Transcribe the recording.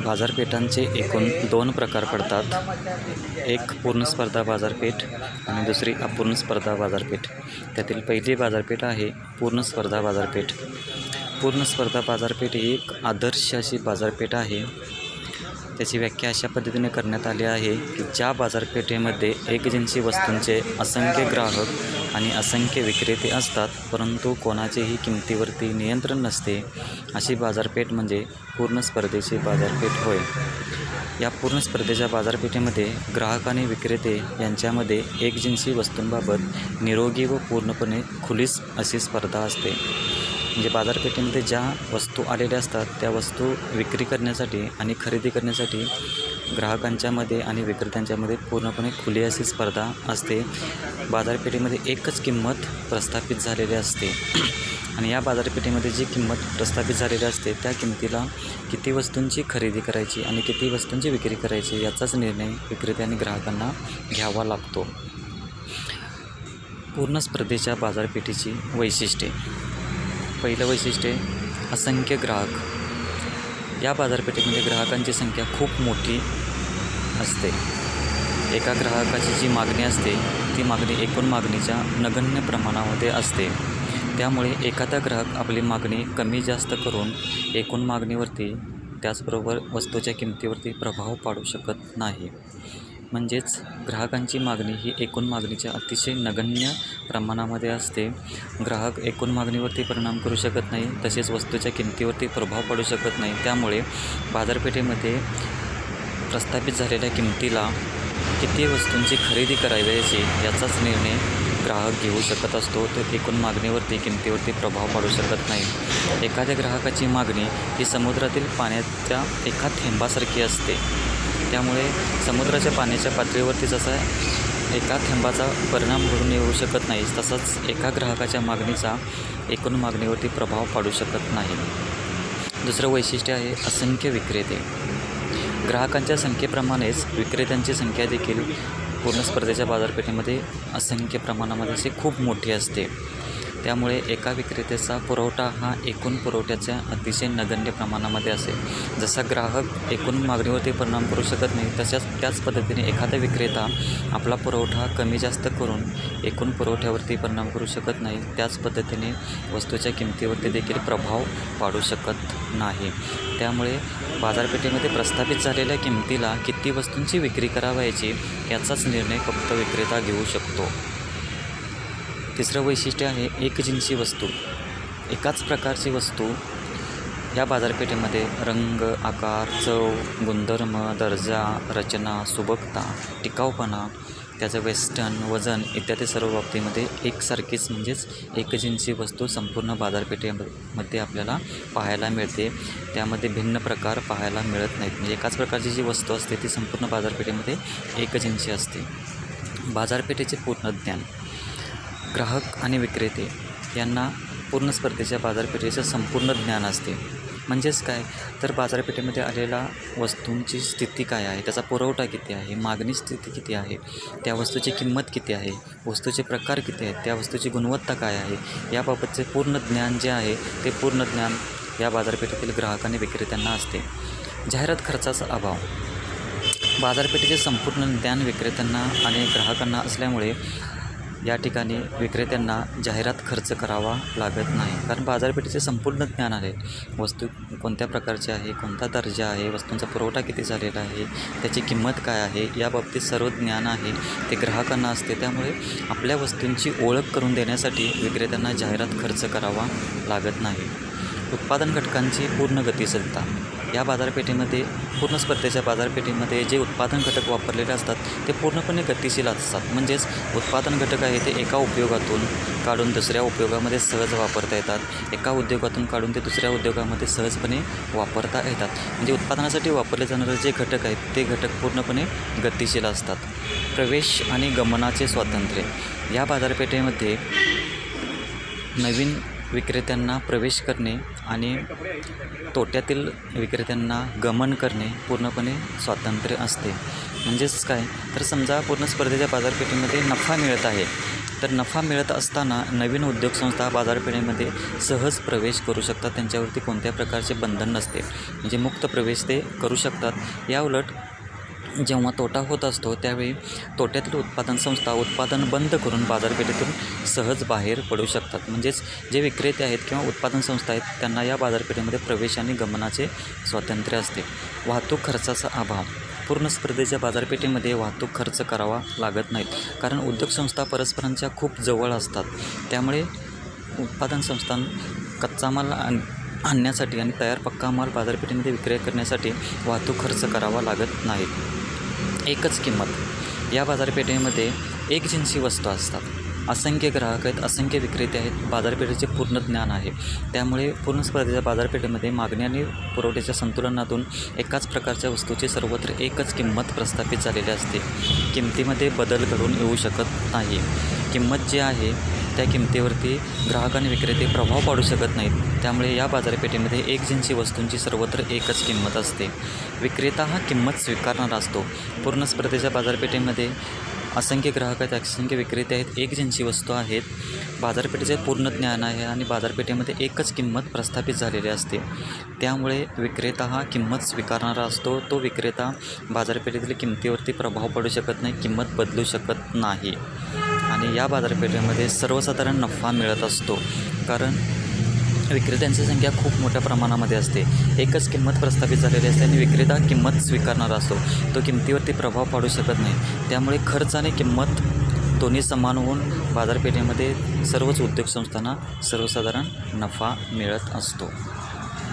बाजारपेठांचे एकूण दोन प्रकार पडतात. एक पूर्ण स्पर्धा बाजारपेठ आणि दुसरी अपूर्ण स्पर्धा बाजारपेठ. त्यातील पहिली बाजारपेठ आहे पूर्ण स्पर्धा बाजारपेठ. पूर्ण स्पर्धा बाजारपेठ ही एक आदर्श अशी बाजारपेठ आहे. त्याची व्याख्या अशा पद्धतीने करण्यात आली आहे की ज्या बाजारपेठेमध्ये एकजिन्सी वस्तूंचे असंख्य ग्राहक आणि असंख्य विक्रेते असतात, परंतु कोणाचेही किमतीवरती नियंत्रण नसते, अशी बाजारपेठ म्हणजे पूर्ण स्पर्धेची बाजारपेठ होय. या पूर्ण स्पर्धेच्या बाजारपेठेमध्ये ग्राहक आणि विक्रेते यांच्यामध्ये एकजिन्सी वस्तूंबाबत निरोगी व पूर्णपणे खुली अशी स्पर्धा असते. म्हणजे बाजारपेठेमध्ये ज्या वस्तू आलेल्या असतात त्या वस्तू विक्री करण्यासाठी आणि खरेदी करण्यासाठी ग्राहकांच्यामध्ये आणि विक्रेत्यांच्यामध्ये पूर्णपणे खुली अशी स्पर्धा असते. बाजारपेठेमध्ये एकच किंमत प्रस्थापित झालेली असते आणि या बाजारपेठेमध्ये जी किंमत प्रस्थापित झालेली असते त्या किमतीला किती वस्तूंची खरेदी करायची आणि किती वस्तूंची विक्री करायची याचाच निर्णय विक्रेते आणि ग्राहकांना घ्यावा लागतो. पूर्ण स्पर्धेच्या बाजारपेठेची वैशिष्ट्ये. पहिलं वैशिष्ट्य असंख्य ग्राहक. या बाजारपेठेमध्ये ग्राहकांची संख्या खूप मोठी असते. एका ग्राहकाची जी मागणी असते ती मागणी एकूण मागणीच्या नगण्य प्रमाणामध्ये असते. त्यामुळे एखादा ग्राहक आपली मागणी कमी जास्त करून एकूण मागणीवरती त्याचबरोबर वस्तूच्या किमतीवरती प्रभाव पाडू शकत नाही. म्हणजेच ग्राहकांची मागणी ही एकूण मागणीच्या अतिशय नगण्य प्रमाणामध्ये असते. ग्राहक एकूण मागणीवरती परिणाम करू शकत नाही, तसेच वस्तूच्या किमतीवरती प्रभाव पडू शकत नाही. त्यामुळे बाजारपेठेमध्ये प्रस्थापित झालेल्या किमतीला किती वस्तूंची खरेदी करायची याचाच निर्णय ग्राहक घेऊ शकत असतो. तर एकूण मागणीवरती किमतीवरती प्रभाव पाडू शकत नाही. एखाद्या ग्राहकाची मागणी ही समुद्रातील पाण्याच्या एका थेंबासारखी असते. त्यामुळे समुद्राच्या पाण्याच्या पातळीवरती जसा एका थेंबाचा परिणाम घडून येऊ शकत नाही, तसंच एका ग्राहकाच्या मागणीचा एकूण मागणीवरती प्रभाव पाडू शकत नाही. दुसरं वैशिष्ट्य आहे असंख्य विक्रेते. ग्राहकांच्या संख्येप्रमाणेच विक्रेत्यांची संख्या देखील पूर्ण स्पर्धेच्या बाजारपेठेमध्ये असंख्य प्रमाणामध्ये अशी खूप मोठी असते. त्यामुळे एका विक्रेत्याचा पुरवठा हा एकूण पुरवठ्याच्या अतिशय नगण्य प्रमाणामध्ये असेल. जसा ग्राहक एकूण मागणीवरती परिणाम करू शकत नाही, त्याच पद्धतीने एखादा विक्रेता आपला पुरवठा कमी जास्त करून एकूण पुरवठ्यावरती परिणाम करू शकत नाही. त्याच पद्धतीने वस्तूच्या किमतीवरती देखील प्रभाव पाडू शकत नाही. त्यामुळे बाजारपेठेमध्ये प्रस्थापित झालेल्या किमतीला किती वस्तूंची विक्री करावयाची याचाच निर्णय फक्त विक्रेता घेऊ शकतो. तिसरं वैशिष्ट्य आहे एकजिन्सी वस्तू. एकाच प्रकारची वस्तू या बाजारपेठेमध्ये रंग, आकार, चव, गुणधर्म, दर्जा, रचना, सुबकता, टिकाऊपणा, त्याचं वेस्टर्न, वजन इत्यादी सर्व बाबतीमध्ये एकसारखीच म्हणजेच एकजिन्सी वस्तू संपूर्ण बाजारपेठेमध्ये आपल्याला पाहायला मिळते. त्यामध्ये भिन्न प्रकार पाहायला मिळत नाहीत. म्हणजे एकाच प्रकारची जी वस्तू असते ती संपूर्ण बाजारपेठेमध्ये एकजिन्सी असते. बाजारपेठेचे पूर्ण ज्ञान. ग्राहक आणि विक्रेते यांना पूर्ण स्पर्धेच्या बाजारपेठेचं संपूर्ण ज्ञान असते. म्हणजेच काय तर बाजारपेठेमध्ये आलेल्या वस्तूंची स्थिती काय आहे, त्याचा पुरवठा किती आहे, मागणी स्थिती किती आहे, त्या वस्तूची किंमत किती आहे, वस्तूचे प्रकार किती आहेत, त्या वस्तूची गुणवत्ता काय आहे, याबाबतचे पूर्ण ज्ञान जे आहे ते पूर्ण ज्ञान या बाजारपेठेतील ग्राहक आणि विक्रेत्यांना असते. जाहिरात खर्चाचा अभाव. बाजारपेठेचे संपूर्ण ज्ञान विक्रेत्यांना आणि ग्राहकांना असल्यामुळे या ठिकाणी विक्रेत्यांना जाहिरात खर्च करावा लागत नाही. कारण बाजारपेठेचे संपूर्ण ज्ञान आहे. वस्तू कोणत्या प्रकारची आहे, कोणता दर्जा आहे, वस्तूंचा पुरवठा किती झालेला आहे, त्याची किंमत काय आहे, याबाबतीत सर्व ज्ञान आहे ते ग्राहकांना असते. त्यामुळे आपल्या वस्तूंची ओळख करून देण्यासाठी विक्रेत्यांना जाहिरात खर्च करावा लागत नाही. उत्पादन घटकांची पूर्ण गतिशीलता. या बाजारपेठेमध्ये पूर्ण स्पर्धेच्या बाजारपेठेमध्ये जे उत्पादन घटक वापरलेले असतात ते पूर्णपणे गतिशील असतात. म्हणजेच उत्पादन घटक आहे ते एका उपयोगातून काढून दुसऱ्या उपयोगामध्ये सहज वापरता येतात. एका उद्योगातून काढून ते दुसऱ्या उद्योगामध्ये सहजपणे वापरता येतात. म्हणजे उत्पादनासाठी वापरले जाणारे जे घटक आहेत ते घटक पूर्णपणे गतिशील असतात. प्रवेश आणि गमनाचे स्वातंत्र्य. या बाजारपेठेमध्ये नवीन विक्रेत्यांना प्रवेश करणे आणि तोट्यातील विक्रेत्यांना गमन करणे पूर्णपणे स्वातंत्र्य असते. म्हणजेच काय तर समजा पूर्ण स्पर्धेच्या बाजारपेठेमध्ये नफा मिळत आहे तर नफा मिळत असताना नवीन उद्योगसंस्था बाजारपेठेमध्ये सहज प्रवेश करू शकतात. त्यांच्यावरती कोणत्या प्रकारचे बंधन नसते, म्हणजे मुक्त प्रवेश ते करू शकतात. याउलट जेव्हा तोटा होत असतो त्यावेळी तोट्यातील उत्पादन संस्था उत्पादन बंद करून बाजारपेठेतून सहज बाहेर पडू शकतात. म्हणजेच जे विक्रेते आहेत किंवा उत्पादन संस्था आहेत त्यांना या बाजारपेठेमध्ये प्रवेश आणि गमनाचे स्वातंत्र्य असते. वाहतूक खर्चाचा अभाव. पूर्ण स्पर्धेच्या बाजारपेठेमध्ये वाहतूक खर्च करावा लागत नाहीत, कारण उद्योगसंस्था परस्परांच्या खूप जवळ असतात. त्यामुळे उत्पादन संस्था कच्चा माल आणण्यासाठी आणि तयार पक्का माल बाजारपेठेमध्ये विक्री करण्यासाठी वाहतूक खर्च करावा लागत नाहीत. एकच किंमत. या बाजारपेठेमध्ये एक जिन्सी वस्तू असतात. असंख्य ग्राहक आहेत, असंख्य विक्रेते आहेत, बाजारपेठेचे पूर्ण ज्ञान आहे. त्यामुळे पूर्ण स्पर्धेच्या बाजारपेठेमध्ये मागणी आणि पुरवठ्याच्या संतुलनातून एकाच प्रकारच्या वस्तूची सर्वत्र एकच किंमत प्रस्थापित झालेली असते. किमतीमध्ये बदल घडून येऊ शकत नाही. किंमत जी आहे त्या किमतीवरती ग्राहक आणि विक्रेते प्रभाव पाडू शकत नाहीत. त्यामुळे या बाजारपेठेमध्ये एक जिन्सी वस्तूंची सर्वत्र एकच किंमत असते. विक्रेता हा किंमत स्वीकारणारा असतो. पूर्ण स्पर्धेच्या बाजारपेठेमध्ये असंख्य ग्राहक आहेत, असंख्य विक्रेते आहेत, एक जिन्सी वस्तू आहेत, बाजारपेठेचे पूर्ण ज्ञान आहे आणि बाजारपेठेमध्ये एकच किंमत प्रस्थापित झालेली असते. त्यामुळे विक्रेता हा किंमत स्वीकारणारा असतो. तो विक्रेता बाजारपेठेतील किमतीवरती प्रभाव पडू शकत नाही, किंमत बदलू शकत नाही आणि या बाजारपेठेमध्ये सर्वसाधारण नफा मिळत असतो, कारण विक्रेत्यांची संख्या खूप मोठ्या प्रमाणामध्ये असते. एकच किंमत प्रस्थापित झालेली असते आणि विक्रेता किंमत स्वीकारणारा असतो. तो किमतीवरती प्रभाव पाडू शकत नाही. त्यामुळे खर्च आणि किंमत दोन्ही समान होऊन बाजारपेठेमध्ये सर्वच उद्योगसंस्थांना सर्वसाधारण नफा मिळत असतो.